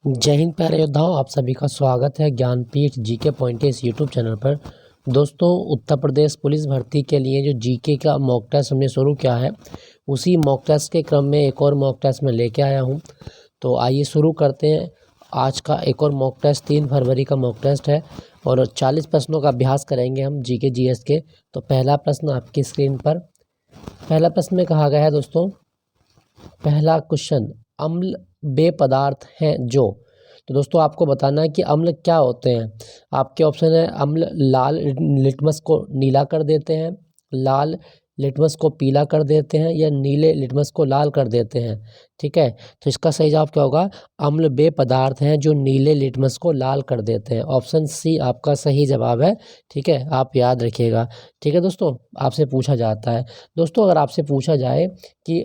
जय हिंद प्यारे योद्धाओं, आप सभी का स्वागत है ज्ञानपीठ जीके पॉइंट इस यूट्यूब चैनल पर। दोस्तों, उत्तर प्रदेश पुलिस भर्ती के लिए जो जीके का मॉक टेस्ट हमने शुरू किया है, उसी मॉक टेस्ट के क्रम में एक और मॉक टेस्ट मैं लेके आया हूं। तो आइए शुरू करते हैं। आज का एक और मॉक टेस्ट 3 फरवरी का मॉक टेस्ट है और 40 प्रश्नों का अभ्यास करेंगे हम जीके जीएस के। तो पहला प्रश्न आपकी स्क्रीन पर। पहला प्रश्न में कहा गया है दोस्तों, पहला क्वेश्चन, अम्ल वे पदार्थ हैं जो। तो दोस्तों आपको बताना है कि अम्ल क्या होते हैं। आपके ऑप्शन है, अम्ल लाल लिटमस को नीला कर देते हैं, लाल लिटमस को पीला कर देते हैं, या नीले लिटमस को लाल कर देते हैं। ठीक है, तो इसका सही जवाब क्या होगा? अम्ल वे पदार्थ हैं जो नीले लिटमस को लाल कर देते हैं। ऑप्शन सी आपका सही जवाब है। ठीक है, आप याद रखिएगा। ठीक है दोस्तों, आपसे पूछा जाता है। दोस्तों अगर आपसे पूछा जाए कि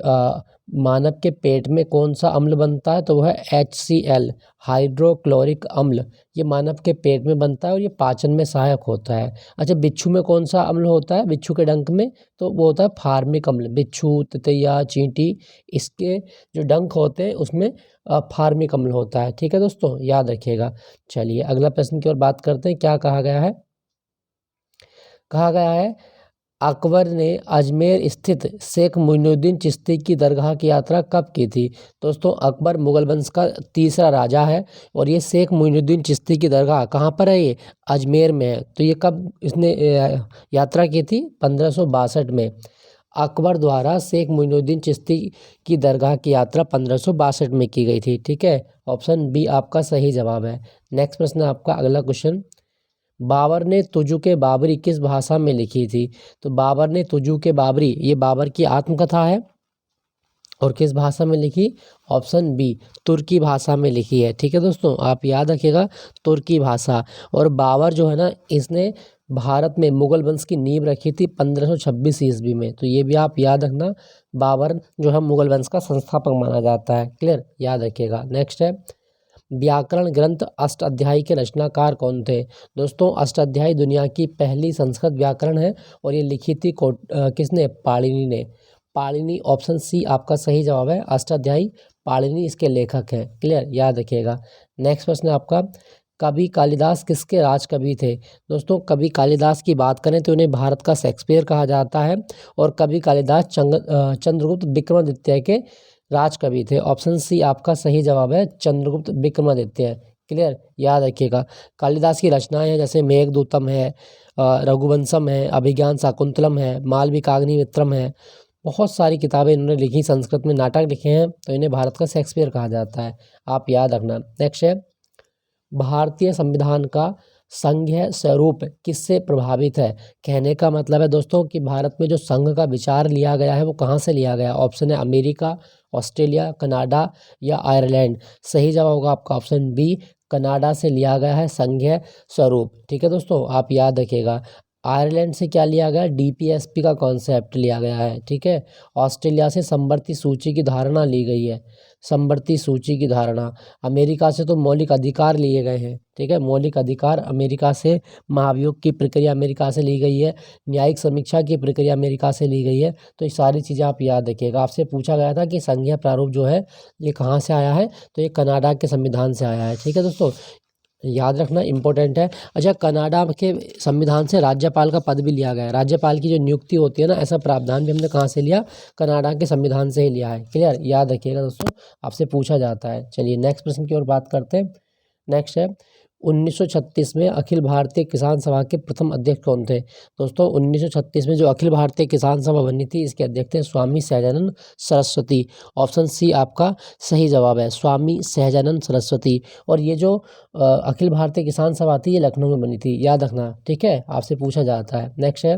मानव के पेट में कौन सा अम्ल बनता है, तो वह है HCl, हाइड्रोक्लोरिक अम्ल। ये मानव के पेट में बनता है और ये पाचन में सहायक होता है। अच्छा, बिच्छू में कौन सा अम्ल होता है? बिच्छू के डंक में तो वो होता है फार्मिक अम्ल। बिच्छू, तितैया, चींटी, इसके जो डंक होते हैं उसमें फार्मिक अम्ल होता है। ठीक है दोस्तों, याद रखिएगा। चलिए अगला प्रश्न की ओर बात करते हैं। क्या कहा गया है? कहा गया है, अकबर ने अजमेर स्थित शेख मोइनुद्दीन चिश्ती की दरगाह की यात्रा कब की थी? दोस्तों अकबर मुगल वंश का तीसरा राजा है और ये शेख मोइनुद्दीन चिश्ती की दरगाह कहाँ पर है? ये अजमेर में है। तो ये कब इसने यात्रा की थी? 1562 में। अकबर द्वारा शेख मोइनुद्दीन चिश्ती की दरगाह की यात्रा 1562 में की गई थी। ठीक है, ऑप्शन बी आपका सही जवाब है। नेक्स्ट प्रश्न आपका अगला क्वेश्चन, बाबर ने तुजुके बाबरी किस भाषा में लिखी थी? तो बाबर ने तुजुके बाबरी, ये बाबर की आत्मकथा है और किस भाषा में लिखी? ऑप्शन बी तुर्की भाषा में लिखी है। ठीक है दोस्तों, आप याद रखिएगा, तुर्की भाषा। और बाबर जो है ना, इसने भारत में मुगल वंश की नींव रखी थी 1526 ईस्वी में। तो ये भी आप याद रखना, बाबर जो है मुगल वंश का संस्थापक माना जाता है। क्लियर, याद रखिएगा। नेक्स्ट है, व्याकरण ग्रंथ अष्टाध्यायी के रचनाकार कौन थे? दोस्तों अष्टाध्यायी दुनिया की पहली संस्कृत व्याकरण है और ये लिखी थी किसने? पाणिनि ने। पाणिनि, ऑप्शन सी आपका सही जवाब है। अष्टाध्यायी पाणिनि इसके लेखक हैं। क्लियर, याद रखिएगा। नेक्स्ट प्रश्न है आपका, कवि कालिदास किसके राज कवि थे? दोस्तों कवि कालिदास की बात करें तो उन्हें भारत का शेक्सपियर कहा जाता है और कवि कालिदास चंद्रगुप्त विक्रमादित्य के राज कवि थे। ऑप्शन सी आपका सही जवाब है, चंद्रगुप्त विक्रमादित्य। क्लियर, याद रखिएगा। कालिदास की रचनाएं हैं जैसे मेघदूतम है, रघुवंशम है, अभिज्ञान शाकुंतलम है, मालविकाग्निमित्रम है। बहुत सारी किताबें इन्होंने लिखी, संस्कृत में नाटक लिखे हैं, तो इन्हें भारत का शेक्सपियर कहा जाता है। आप याद रखना। नेक्स्ट है, भारतीय संविधान का संघीय स्वरूप किससे प्रभावित है? कहने का मतलब है दोस्तों कि भारत में जो संघ का विचार लिया गया है वो कहाँ से लिया गया? ऑप्शन है अमेरिका, ऑस्ट्रेलिया, कनाडा या आयरलैंड। सही जवाब होगा आपका ऑप्शन बी, कनाडा से लिया गया है संघीय स्वरूप। ठीक है दोस्तों, आप याद रखिएगा। आयरलैंड से क्या लिया गया? DPSP का कॉन्सेप्ट लिया गया है। ठीक है, ऑस्ट्रेलिया से समवर्ती सूची की धारणा ली गई है, समवर्ती सूची की धारणा। अमेरिका से तो मौलिक अधिकार लिए गए हैं। ठीक है, मौलिक अधिकार अमेरिका से, महाभियोग की प्रक्रिया अमेरिका से ली गई है, न्यायिक समीक्षा की प्रक्रिया अमेरिका से ली गई है। तो ये सारी चीज़ें आप याद रखिएगा। आपसे पूछा गया था कि संघीय प्रारूप जो है ये कहाँ से आया है, तो ये कनाडा के संविधान से आया है। ठीक है दोस्तों, याद रखना, इंपॉर्टेंट है। अच्छा, कनाडा के संविधान से राज्यपाल का पद भी लिया गया है। राज्यपाल की जो नियुक्ति होती है ना, ऐसा प्रावधान भी हमने कहाँ से लिया? कनाडा के संविधान से ही लिया है। क्लियर, याद रखिएगा दोस्तों, आपसे पूछा जाता है। चलिए नेक्स्ट प्रश्न की ओर बात करते हैं। नेक्स्ट है, 1936 में अखिल भारतीय किसान सभा के प्रथम अध्यक्ष कौन थे? दोस्तों 1936 में जो अखिल भारतीय किसान सभा बनी थी, इसके अध्यक्ष थे स्वामी सहजानंद सरस्वती। ऑप्शन सी आपका सही जवाब है, स्वामी सहजानंद सरस्वती। और ये जो अखिल भारतीय किसान सभा थी, ये लखनऊ में बनी थी, याद रखना। ठीक है, आपसे पूछा जाता है। नेक्स्ट है,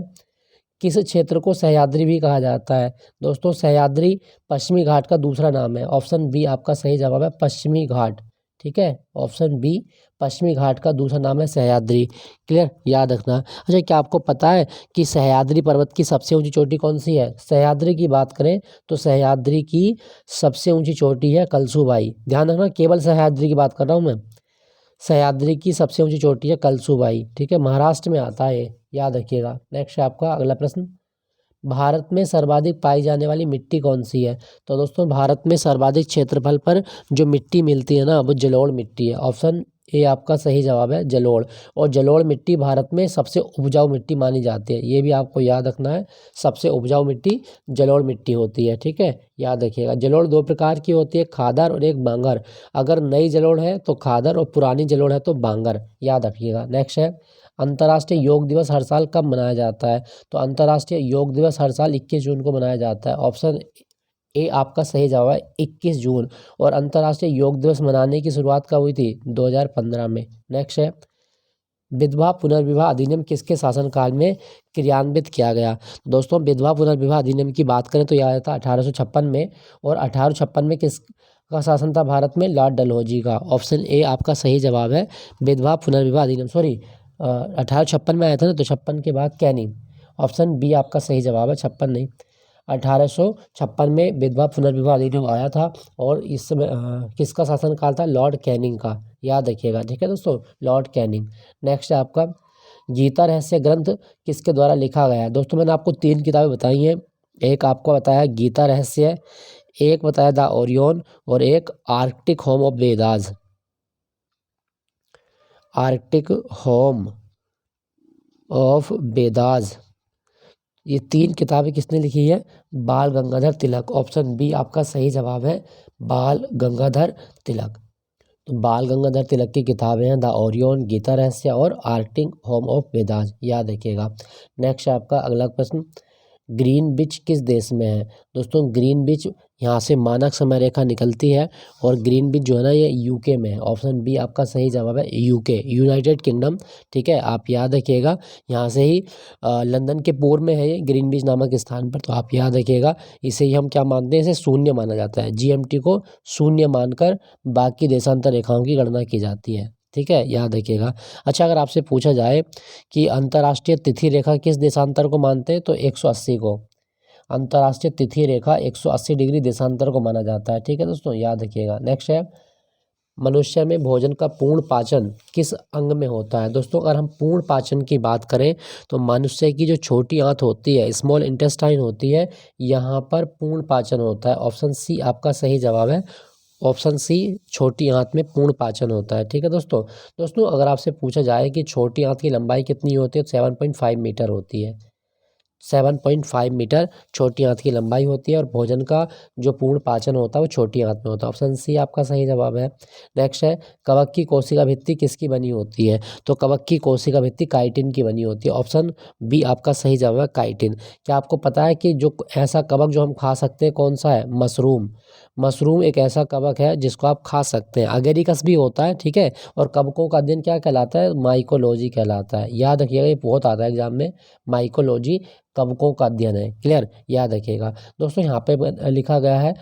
किस क्षेत्र को सह्याद्री भी कहा जाता है? दोस्तों सह्याद्री पश्चिमी घाट का दूसरा नाम है। ऑप्शन बी आपका सही जवाब है, पश्चिमी घाट। ठीक है, ऑप्शन बी पश्चिमी घाट का दूसरा नाम है सह्याद्री। क्लियर, याद रखना। अच्छा, क्या आपको पता है कि सह्याद्री पर्वत की सबसे ऊंची चोटी कौन सी है? सह्याद्री की बात करें तो सह्याद्री की सबसे ऊंची चोटी है कलसूबाई। ध्यान रखना, केवल सह्याद्री की बात कर रहा हूँ मैं। सह्याद्री की सबसे ऊंची चोटी है कलसूबाई। ठीक है, महाराष्ट्र में आता है ये, याद रखिएगा। नेक्स्ट है आपका अगला प्रश्न, भारत में सर्वाधिक पाई जाने वाली मिट्टी कौन सी है? तो दोस्तों भारत में सर्वाधिक क्षेत्रफल पर जो मिट्टी मिलती है ना वो जलोढ़ मिट्टी है। ऑप्शन ए आपका सही जवाब है जलोढ़। और जलोढ़ मिट्टी भारत में सबसे उपजाऊ मिट्टी मानी जाती है, ये भी आपको याद रखना है। सबसे उपजाऊ मिट्टी जलोढ़ मिट्टी होती है, ठीक है, याद रखिएगा। जलोढ़ दो प्रकार की होती है, खादर और एक बांगर। अगर नई जलोढ़ है तो खादर और पुरानी जलोढ़ है तो बांगर, याद रखिएगा। नेक्स्ट है, अंतर्राष्ट्रीय योग दिवस हर साल कब मनाया जाता है? तो अंतर्राष्ट्रीय योग दिवस हर साल 21 जून को मनाया जाता है। ऑप्शन ए आपका सही जवाब है 21 जून। और अंतर्राष्ट्रीय योग दिवस मनाने की शुरुआत कब हुई थी? 2015 में। नेक्स्ट है, विधवा पुनर्विवाह अधिनियम किसके शासनकाल में क्रियान्वित किया गया? दोस्तों विधवा पुनर्विवाह अधिनियम की बात करें तो यह आया था 1856 में। और 1856 में किस का शासन था भारत में? लॉर्ड डलहौजी का। ऑप्शन ए आपका सही जवाब है विधवा पुनर्विवाह अधिनियम। सॉरी, 1856 में आया था ना, तो 56 के बाद कैनिंग। ऑप्शन बी आपका सही जवाब है, 56 नहीं, 1856 में विधवा पुनर्विवाह अधिनियम आया था। और इस समय किसका शासनकाल था? लॉर्ड कैनिंग का, याद रखिएगा, ठीक है दोस्तों, लॉर्ड कैनिंग। नेक्स्ट है आपका, गीता रहस्य ग्रंथ किसके द्वारा लिखा गया है? दोस्तों मैंने आपको 3 किताबें बताई हैं। एक आपको बताया गीता रहस्य, एक बताया द ओरियन, और एक Arctic home of Vedas. Arctic home of Vedas, ये 3 किताबें किसने लिखी है? बाल गंगाधर तिलक। ऑप्शन बी आपका सही जवाब है बाल गंगाधर तिलक। तो बाल गंगाधर तिलक की किताबें हैं द ओरियन, गीता रहस्य और आर्कटिक होम ऑफ वेदास, याद रखिएगा। नेक्स्ट है आपका अगला प्रश्न, ग्रीनविच किस देश में है? दोस्तों ग्रीनविच, यहाँ से मानक समय रेखा निकलती है, और ग्रीनविच जो है ना ये यूके में है। ऑप्शन बी आपका सही जवाब है यूके, यूनाइटेड किंगडम, ठीक है, आप याद रखिएगा। यहाँ से ही लंदन के पूर्व में है ये ग्रीनविच नामक स्थान पर, तो आप याद रखिएगा। इसे ही हम क्या मानते हैं? इसे शून्य माना जाता है, जीएमटी को शून्य मानकर बाकी देशांतर रेखाओं की गणना की जाती है, ठीक है, याद रखिएगा। अच्छा, अगर आपसे पूछा जाए कि अंतर्राष्ट्रीय तिथि रेखा किस देशांतर को मानते हैं, तो 180 को। अंतर्राष्ट्रीय तिथि रेखा 180 डिग्री देशांतर को माना जाता है, ठीक है दोस्तों, याद रखिएगा। नेक्स्ट है, मनुष्य में भोजन का पूर्ण पाचन किस अंग में होता है? दोस्तों अगर हम पूर्ण पाचन की बात करें तो मनुष्य की जो छोटी आंत होती है, स्मॉल इंटेस्टाइन होती है, यहाँ पर पूर्ण पाचन होता है। ऑप्शन सी आपका सही जवाब है। ऑप्शन सी, छोटी आंत में पूर्ण पाचन होता है, ठीक है दोस्तों। दोस्तों अगर आपसे पूछा जाए कि छोटी आंत की लंबाई कितनी होती है, तो 7.5 मीटर होती है। 7.5 मीटर छोटी आंत की लंबाई होती है, और भोजन का जो पूर्ण पाचन होता है वो छोटी आंत में होता है। ऑप्शन सी आपका सही जवाब है। नेक्स्ट है, कवक की कोशिका भित्ति किसकी बनी होती है? तो कवक की कोशिका भित्ति काइटिन की बनी होती है। ऑप्शन बी आपका सही जवाब है काइटिन। क्या आपको पता है कि जो ऐसा कवक जो हम खा सकते हैं कौन सा है? मशरूम। मशरूम एक ऐसा कवक है जिसको आप खा सकते हैं। अगेरिकस भी होता है, ठीक है, और कवकों का अध्ययन क्या कहलाता है? माइकोलॉजी कहलाता है, याद रखिएगा, ये बहुत आता है एग्जाम में। माइकोलॉजी कवकों का अध्ययन है, क्लियर, याद रखिएगा। दोस्तों यहाँ पे लिखा गया है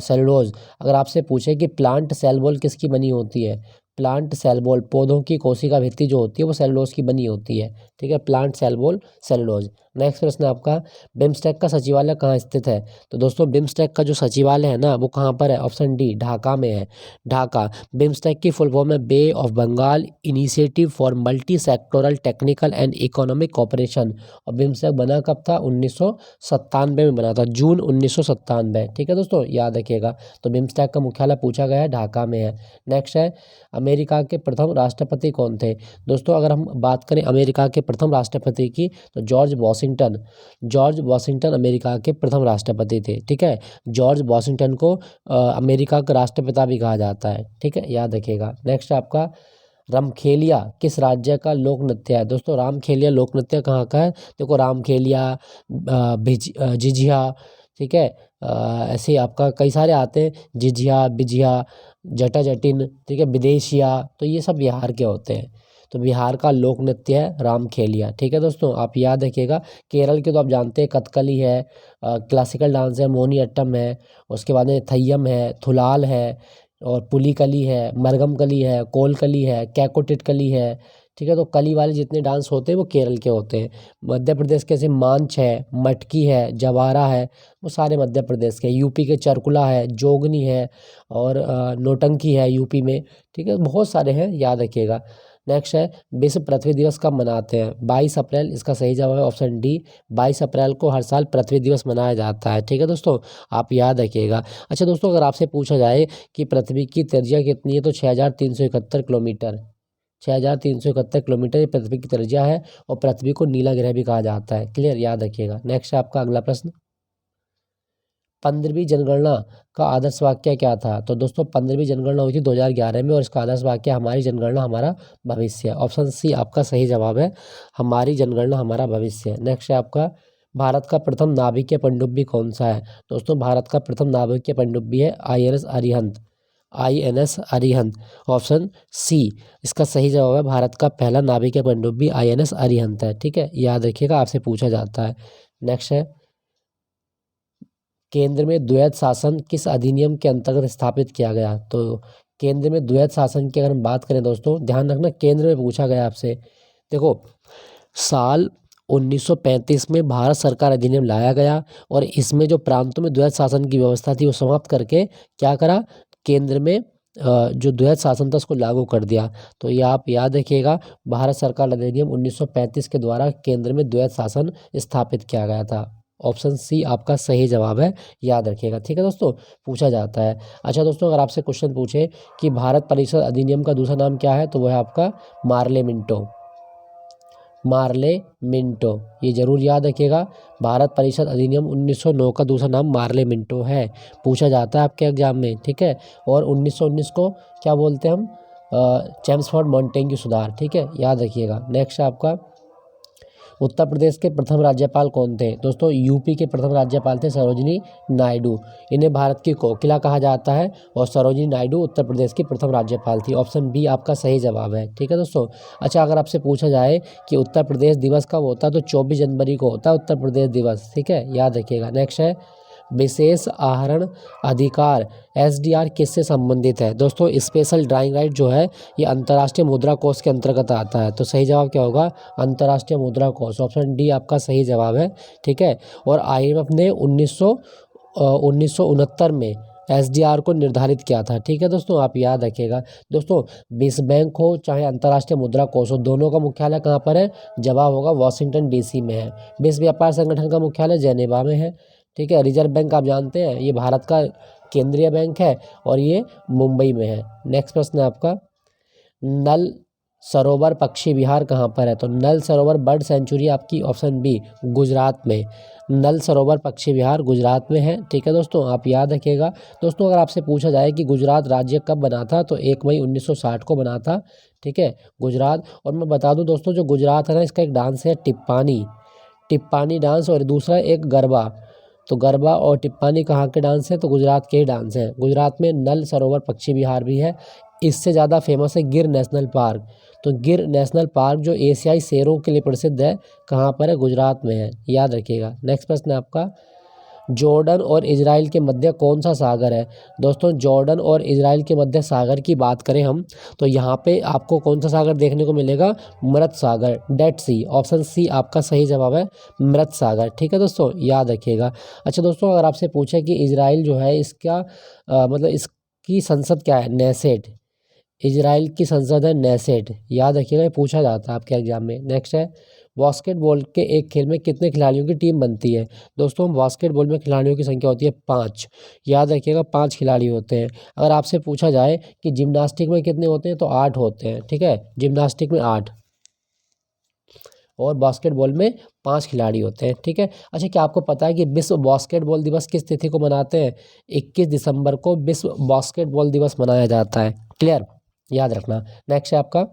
सेलुलोज। अगर आपसे पूछे कि प्लांट सेल वॉल किसकी बनी होती है? प्लांट सेल वॉल, पौधों की कोशिका भित्ति जो होती है वो सेलुलोज की बनी होती है, ठीक है, plant cell wall cellulose. Next प्रश्न है आपका, बिम्स्टेक का सचिवालय कहाँ स्थित है? तो दोस्तों बिम्स्टेक का जो सचिवालय है ना वो कहाँ पर है? ऑप्शन डी, ढाका में है, ढाका। बिम्स्टेक की फुल फॉर्म है Bay of Bengal initiative for multi sectoral technical and economic cooperation. और बिम्स्टेक बना कब था? 1997 में बना था, जून 1997, ठीक है दोस्तों, याद रखिएगा। तो बिम्स्टेक का मुख्यालय पूछा गया है, ढाका में है। नेक्स्ट है, अमेरिका के प्रथम राष्ट्रपति कौन थे? दोस्तों अगर हम बात करें अमेरिका के प्रथम राष्ट्रपति की तो George Washington. George Washington America के प्रथम राष्ट्रपति थे, ठीक है। जॉर्ज वॉशिंगटन को अमेरिका का राष्ट्रपिता भी कहा जाता है, ठीक है, याद रखिएगा। नेक्स्ट आपका, रामखेलिया किस राज्य का लोक नृत्य है? दोस्तों रामखेलिया लोक नृत्य कहाँ का है? देखो रामखेलिया, झिझिया, ठीक है, ऐसे आपका कई सारे आते हैं, झिझिया, बिझिया, जटा जटिन, ठीक है, विदेशिया, तो ये सब बिहार के होते हैं। तो बिहार का लोक नृत्य है रामखेलिया, ठीक है दोस्तों, आप याद रखिएगा। केरल के तो आप जानते हैं कथकली है, क्लासिकल डांस है, मोहिनीअट्टम है, उसके बाद में थय्यम है, थुलाल है, और पुलिकली है, मरगमकली है, कोलकली है, कैकोटिटकली है, ठीक है। तो कली वाले जितने डांस होते हैं वो केरल के होते हैं। मध्य प्रदेश के जैसे मांझ है, मटकी है, जवारा है, वो सारे मध्य प्रदेश के। यूपी के चरकुला है, जोगनी है, और नौटंकी है यूपी में, ठीक है, बहुत सारे हैं, याद रखिएगा। नेक्स्ट है विश्व पृथ्वी दिवस कब मनाते हैं? 22 अप्रैल, इसका सही जवाब है ऑप्शन डी, 22 अप्रैल को हर साल पृथ्वी दिवस मनाया जाता है। ठीक है दोस्तों, आप याद रखिएगा। अच्छा दोस्तों, अगर आपसे पूछा जाए कि पृथ्वी की त्रिज्या कितनी है तो 6371 किलोमीटर, 6371 किलोमीटर ये पृथ्वी की त्रिज्या है और पृथ्वी को नीला ग्रह भी कहा जाता है। क्लियर, याद रखिएगा। नेक्स्ट है आपका अगला प्रश्न, 15वीं जनगणना का आदर्श वाक्य क्या था? तो दोस्तों 15वीं जनगणना हुई थी 2011 में और इसका आदर्श वाक्य हमारी जनगणना हमारा भविष्य। ऑप्शन सी आपका सही जवाब है, हमारी जनगणना हमारा भविष्य। नेक्स्ट है आपका, भारत का प्रथम नाभिकीय पनडुब्बी कौन सा है? दोस्तों भारत का प्रथम नाभिकीय पनडुब्बी है INS Arihant, INS Arihant. Option C इसका सही जवाब है, भारत का पहला नाभिकीय पनडुब्बी INS अरिहंत है। ठीक है, याद रखिएगा, आपसे पूछा जाता है। नेक्स्ट है, केंद्र में द्वैध शासन किस अधिनियम के अंतर्गत स्थापित किया गया? तो केंद्र में द्वैध शासन की अगर हम बात करें दोस्तों, ध्यान रखना केंद्र में पूछा गया आपसे। देखो, साल 1935 में भारत सरकार अधिनियम लाया गया और इसमें जो प्रांतों में द्वैध शासन की व्यवस्था थी वो समाप्त करके क्या करा, केंद्र में जो द्वैध शासन था उसको लागू कर दिया। तो ये आप याद रखिएगा, भारत सरकार अधिनियम 1935 के द्वारा केंद्र में द्वैध शासन स्थापित किया गया था। ऑप्शन सी आपका सही जवाब है, याद रखिएगा। ठीक है दोस्तों, पूछा जाता है। अच्छा दोस्तों, अगर आपसे क्वेश्चन पूछे कि भारत परिषद अधिनियम का दूसरा नाम क्या है तो वह है आपका मार्ले मिंटो, मार्ले मिंटो, ये जरूर याद रखिएगा। भारत परिषद अधिनियम 1909 का दूसरा नाम मार्ले मिंटो है, पूछा जाता है आपके एग्जाम में। ठीक है, और 1919 को क्या बोलते हैं हम, चेम्सफोर्ड मॉन्टेग्यू सुधार। ठीक है, याद रखिएगा। नेक्स्ट आपका, उत्तर प्रदेश के प्रथम राज्यपाल कौन थे? दोस्तों यूपी के प्रथम राज्यपाल थे सरोजिनी नायडू, इन्हें भारत की कोकिला कहा जाता है और सरोजिनी नायडू उत्तर प्रदेश की प्रथम राज्यपाल थी। ऑप्शन बी आपका सही जवाब है। ठीक है दोस्तों। अच्छा, अगर आपसे पूछा जाए कि उत्तर प्रदेश दिवस कब होता है तो 24 जनवरी को होता है उत्तर प्रदेश दिवस। ठीक है, याद रखिएगा। नेक्स्ट है, विशेष आहरण अधिकार SDR किससे संबंधित है? दोस्तों स्पेशल ड्राइंग राइट जो है ये अंतर्राष्ट्रीय मुद्रा कोष के अंतर्गत आता है। तो सही जवाब क्या होगा, अंतर्राष्ट्रीय मुद्रा कोष। ऑप्शन डी आपका सही जवाब है। ठीक है, और IMF ने 1969 में SDR को निर्धारित किया था। ठीक है दोस्तों, आप याद रखिएगा। दोस्तों विश्व बैंक हो चाहे अंतर्राष्ट्रीय मुद्रा कोष हो, दोनों का मुख्यालय कहाँ पर है? जवाब होगा वाशिंगटन DC में है। विश्व व्यापार संगठन का मुख्यालय जेनेवा में है। ठीक है, रिजर्व बैंक आप जानते हैं ये भारत का केंद्रीय बैंक है और ये मुंबई में है। नेक्स्ट प्रश्न है आपका, नल सरोवर पक्षी विहार कहाँ पर है? तो नल सरोवर बर्ड सेंचुरी आपकी ऑप्शन बी गुजरात में, नल सरोवर पक्षी विहार गुजरात में है। ठीक है दोस्तों, आप याद रखिएगा। दोस्तों अगर आपसे पूछा जाए कि गुजरात राज्य कब बना था तो 1 मई 1960 को बना था। ठीक है, गुजरात। और मैं बता दूं दोस्तों, जो गुजरात है ना इसका एक डांस है टिप्पानी, टिप्पानी डांस, और दूसरा एक गरबा। तो गरबा और टिप्पानी कहाँ के डांस है? तो गुजरात के ही डांस हैं। गुजरात में नल सरोवर पक्षी विहार भी है। इससे ज़्यादा फेमस है गिर नेशनल पार्क। तो गिर नेशनल पार्क जो एशियाई शेरों के लिए प्रसिद्ध है, कहाँ पर है? गुजरात में है, याद रखिएगा। नेक्स्ट प्रश्न है आपका, जॉर्डन और इजराइल के मध्य कौन सा सागर है? दोस्तों जॉर्डन और इजराइल के मध्य सागर की बात करें हम तो यहाँ पे आपको कौन सा सागर देखने को मिलेगा? मृत सागर, डेड सी। ऑप्शन सी आपका सही जवाब है, मृत सागर। ठीक है दोस्तों, याद रखिएगा। अच्छा दोस्तों, अगर आपसे पूछे कि इजराइल जो है इसका मतलब इसकी संसद क्या है? नेसेट, इजराइल की संसद है नेसेट, याद रखिएगा, ये पूछा जाता है आपके एग्जाम में। नेक्स्ट है, बास्केटबॉल के एक खेल में कितने खिलाड़ियों की टीम बनती है? दोस्तों बास्केटबॉल में खिलाड़ियों की संख्या होती है 5, याद रखिएगा 5 खिलाड़ी होते हैं। अगर आपसे पूछा जाए कि जिम्नास्टिक में कितने होते हैं तो 8 होते हैं। ठीक है, जिम्नास्टिक में 8 और बास्केटबॉल में 5 खिलाड़ी होते हैं। ठीक है। अच्छा, क्या आपको पता है कि विश्व बास्केटबॉल दिवस किस तिथि को मनाते हैं? 21 दिसंबर को विश्व बास्केटबॉल दिवस मनाया जाता है। क्लियर, याद रखना। नेक्स्ट है आपका,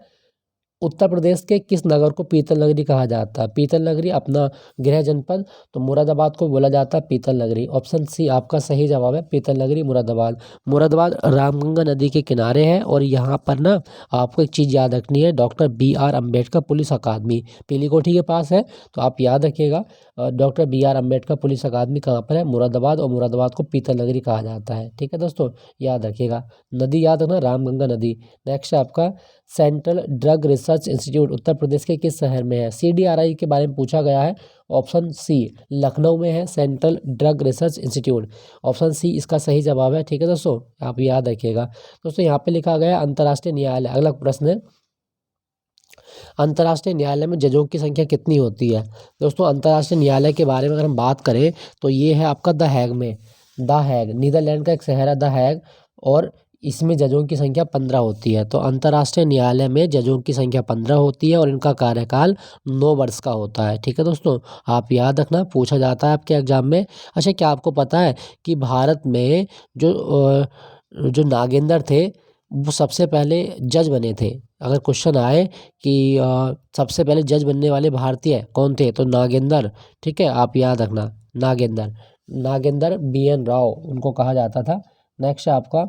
उत्तर प्रदेश के किस नगर को पीतल नगरी कहा जाता है? पीतल नगरी अपना गृह जनपद तो मुरादाबाद को बोला जाता है पीतल नगरी। ऑप्शन सी आपका सही जवाब है, पीतल नगरी मुरादाबाद। मुरादाबाद रामगंगा नदी के किनारे है और यहाँ पर ना आपको एक चीज़ याद रखनी है, डॉक्टर BR अम्बेडकर पुलिस अकादमी पीलीकोठी के पास है। तो आप याद रखिएगा, डॉक्टर BR अम्बेडकर पुलिस अकादमी कहाँ पर है? मुरादाबाद, और मुरादाबाद को पीतल नगरी कहा जाता है। ठीक है दोस्तों, याद रखिएगा। नदी याद रखना, रामगंगा नदी। नेक्स्ट है आपका, central drug research institute Uttar Pradesh के किस शहर में है? CDRI के बारे में पूछा गया है। ऑप्शन सी लखनऊ में है central drug research institute. Option C इसका सही जवाब है। ठीक है दोस्तों, आप याद रखिएगा। दोस्तों यहाँ पे लिखा गया है अंतर्राष्ट्रीय न्यायालय। अगला प्रश्न है, अंतर्राष्ट्रीय न्यायालय में जजों की संख्या कितनी होती है? दोस्तों अंतर्राष्ट्रीय न्यायालय के बारे में अगर हम बात करें तो ये है आपका द हैग में। द हैग नीदरलैंड का एक शहर है द हैग, और इसमें जजों की संख्या 15 होती है। तो अंतर्राष्ट्रीय न्यायालय में जजों की संख्या 15 होती है और इनका कार्यकाल 9 वर्ष का होता है। ठीक है दोस्तों, आप याद रखना, पूछा जाता है आपके एग्जाम में। अच्छा, क्या आपको पता है कि भारत में जो नागेंद्र थे वो सबसे पहले जज बने थे? अगर क्वेश्चन आए कि सबसे पहले जज बनने वाले भारतीय कौन थे, तो नागेंद्र। ठीक है, आप याद रखना, नागेंद्र नागेंद्र BN राव उनको कहा जाता था। नेक्स्ट है आपका,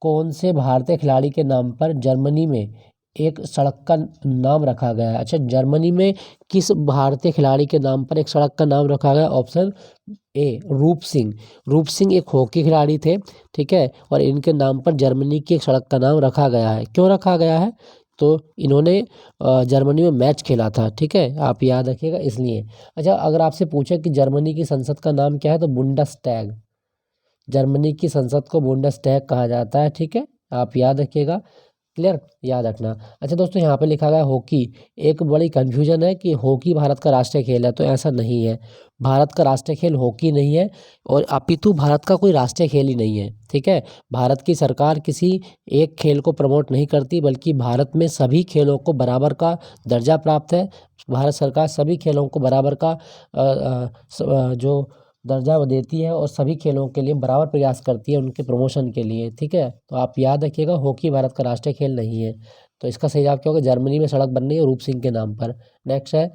कौन से भारतीय खिलाड़ी के नाम पर जर्मनी में एक सड़क का नाम रखा गया है? अच्छा, जर्मनी में किस भारतीय खिलाड़ी के नाम पर एक सड़क का नाम रखा गया? ऑप्शन ए, रूप सिंह। रूप सिंह एक हॉकी खिलाड़ी थे, ठीक है, और इनके नाम पर जर्मनी की एक सड़क का नाम रखा गया है। क्यों रखा गया है? तो इन्होंने जर्मनी में मैच खेला था। ठीक है, आप याद रखिएगा इसलिए। अच्छा, अगर आपसे पूछे कि जर्मनी की संसद का नाम क्या है, तो बुंडसटैग। जर्मनी की संसद को बुंडसटैग कहा जाता है। ठीक है, आप याद रखिएगा। क्लियर, याद रखना। अच्छा दोस्तों, यहाँ पे लिखा गया हॉकी। एक बड़ी कन्फ्यूजन है कि हॉकी भारत का राष्ट्रीय खेल है, तो ऐसा नहीं है। भारत का राष्ट्रीय खेल हॉकी नहीं है, और अपितु भारत का कोई राष्ट्रीय खेल ही नहीं है। ठीक है, भारत की सरकार किसी एक खेल को प्रमोट नहीं करती, बल्कि भारत में सभी खेलों को बराबर का दर्जा प्राप्त है। भारत सरकार सभी खेलों को बराबर का जो दर्जा वो देती है, और सभी खेलों के लिए बराबर प्रयास करती है उनके प्रमोशन के लिए। ठीक है, तो आप याद रखिएगा, हॉकी भारत का राष्ट्रीय खेल नहीं है। तो इसका सही जवाब क्या होगा? जर्मनी में सड़क बन रही है रूप सिंह के नाम पर। नेक्स्ट है,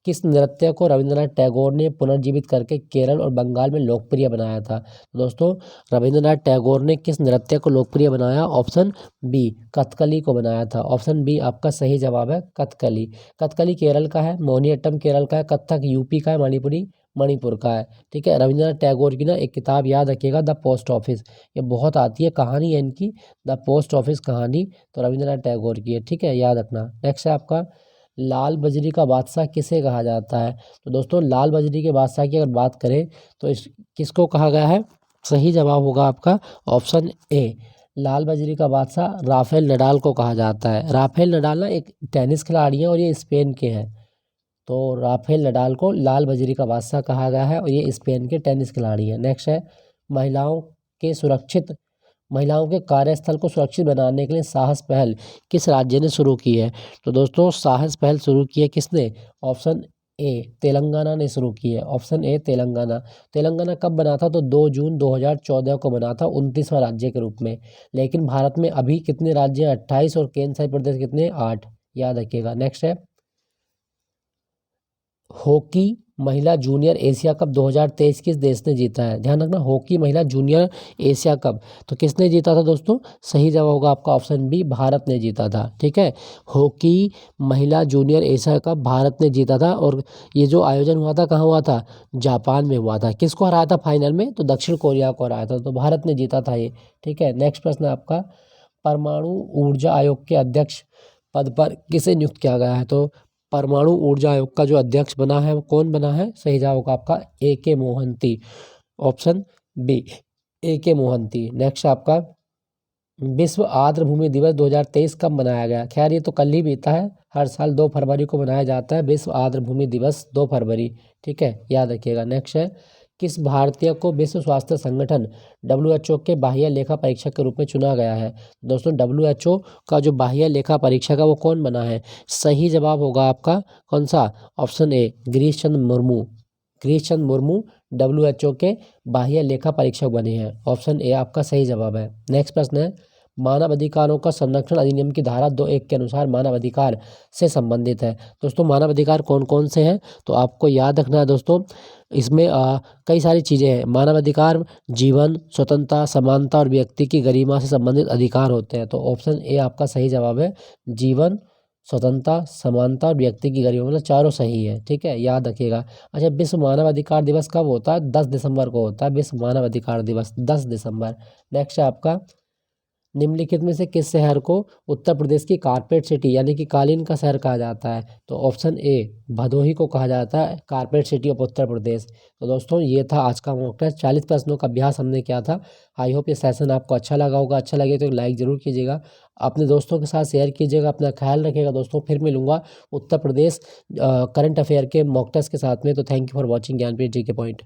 किस नृत्य को रविंद्रनाथ टैगोर ने पुनर्जीवित करके केरल और बंगाल में लोकप्रिय बनाया था? तो दोस्तों, रविंद्रनाथ टैगोर ने किस नृत्य को लोकप्रिय बनाया? ऑप्शन बी, कथकली को बनाया था। ऑप्शन बी आपका सही जवाब है, कथकली। कथकली केरल का है, मोहिनीअट्टम केरल का है, कथक यूपी का है, मणिपुरी मणिपुर का है। ठीक है, रविंद्रनाथ टैगोर की ना एक किताब याद रखिएगा, द पोस्ट ऑफिस, ये बहुत आती है, कहानी है इनकी, द पोस्ट ऑफिस कहानी, तो रविंद्रनाथ टैगोर की है। ठीक है, याद रखना। नेक्स्ट है आपका, लाल बजरी का बादशाह किसे कहा जाता है? तो दोस्तों, लाल बजरी के बादशाह की अगर बात करें तो इस किसको कहा गया है? सही जवाब होगा आपका ऑप्शन ए, लाल बजरी का बादशाह राफेल नडाल को कहा जाता है। राफेल नडाल ना एक टेनिस खिलाड़ी हैं और ये स्पेन के हैं। तो राफेल नडाल को लाल बजरी का बादशाह कहा गया है, और ये स्पेन के टेनिस खिलाड़ी हैं। नेक्स्ट है, महिलाओं के सुरक्षित महिलाओं के कार्यस्थल को सुरक्षित बनाने के लिए साहस पहल किस राज्य ने शुरू की है? तो दोस्तों, साहस पहल शुरू की है किसने? ऑप्शन ए, तेलंगाना ने शुरू की है। Option A, Telangana. तेलंगाना कब बना था? तो 2 जून 2014 को बना था, 29वां राज्य के रूप में। लेकिन भारत में अभी कितने राज्य हैं? 28, और केंद्र शासित प्रदेश कितने? 8। याद रखिएगा। नेक्स्ट है, हॉकी महिला जूनियर एशिया कप 2023 किस देश ने जीता है? ध्यान रखना, हॉकी महिला जूनियर एशिया कप तो किसने जीता था दोस्तों? सही जवाब होगा आपका ऑप्शन बी, भारत ने जीता था। ठीक है, हॉकी महिला जूनियर एशिया कप भारत ने जीता था, और ये जो आयोजन हुआ था कहाँ हुआ था? जापान में हुआ था। किसको हराया था फाइनल में? तो दक्षिण कोरिया को हराया था, तो भारत ने जीता था ये। ठीक है, नेक्स्ट प्रश्न है आपका, परमाणु ऊर्जा आयोग के अध्यक्ष पद पर किसे नियुक्त किया गया है? तो परमाणु ऊर्जा आयोग का जो अध्यक्ष बना है वो कौन बना है? सही जवाब होगा आपका AK Mohanty. Option B, AK Mohanty. Next आपका, विश्व आर्द्र भूमि दिवस 2023 कब मनाया गया? खैर ये तो कल ही बीता है, हर साल 2 फरवरी को मनाया जाता है विश्व आर्द्र भूमि दिवस, 2 फरवरी। ठीक है, याद रखिएगा। नेक्स्ट है, किस भारतीय को विश्व स्वास्थ्य संगठन WHO के बाह्य लेखा परीक्षक के रूप में चुना गया है? दोस्तों, WHO का जो बाह्य लेखा परीक्षक है वो कौन बना है? सही जवाब होगा आपका कौन सा? Option A, Girish Chandra Murmu. Girish Chandra Murmu WHO के बाह्य लेखा परीक्षक बने हैं। ऑप्शन ए आपका सही जवाब है। नेक्स्ट प्रश्न है, मानव अधिकारों का संरक्षण अधिनियम की धारा 2(1) के अनुसार मानव अधिकार से संबंधित है। दोस्तों, मानव अधिकार कौन कौन से हैं? तो आपको याद रखना है दोस्तों, इसमें कई सारी चीज़ें हैं। मानव अधिकार जीवन, स्वतंत्रता, समानता और व्यक्ति की गरिमा से संबंधित अधिकार होते हैं। तो ऑप्शन ए आपका सही जवाब है, जीवन, स्वतंत्रता, समानता और व्यक्ति की गरिमा, मतलब चारों सही है। ठीक है, याद रखिएगा। अच्छा, विश्व मानव अधिकार दिवस कब होता है? 10 दिसंबर को होता है विश्व मानव अधिकार दिवस, 10 दिसंबर। नेक्स्ट है आपका, निम्नलिखित में से किस शहर को उत्तर प्रदेश की कारपेट सिटी यानी कि कालीन का शहर कहा जाता है? तो ऑप्शन ए भदोही को कहा जाता है carpet city of Uttar Pradesh. तो दोस्तों ये था आज का मॉक टेस्ट, 40 प्रश्नों का अभ्यास हमने किया था। आई होप ये सेशन आपको अच्छा लगा होगा। अच्छा लगे तो लाइक ज़रूर कीजिएगा, अपने दोस्तों के साथ शेयर कीजिएगा। अपना ख्याल रखिएगा दोस्तों। फिर मिलूंगा उत्तर प्रदेश करंट अफेयर के मॉक टेस्ट के साथ में। तो thank you for watching Gyanpeeth ji के पॉइंट।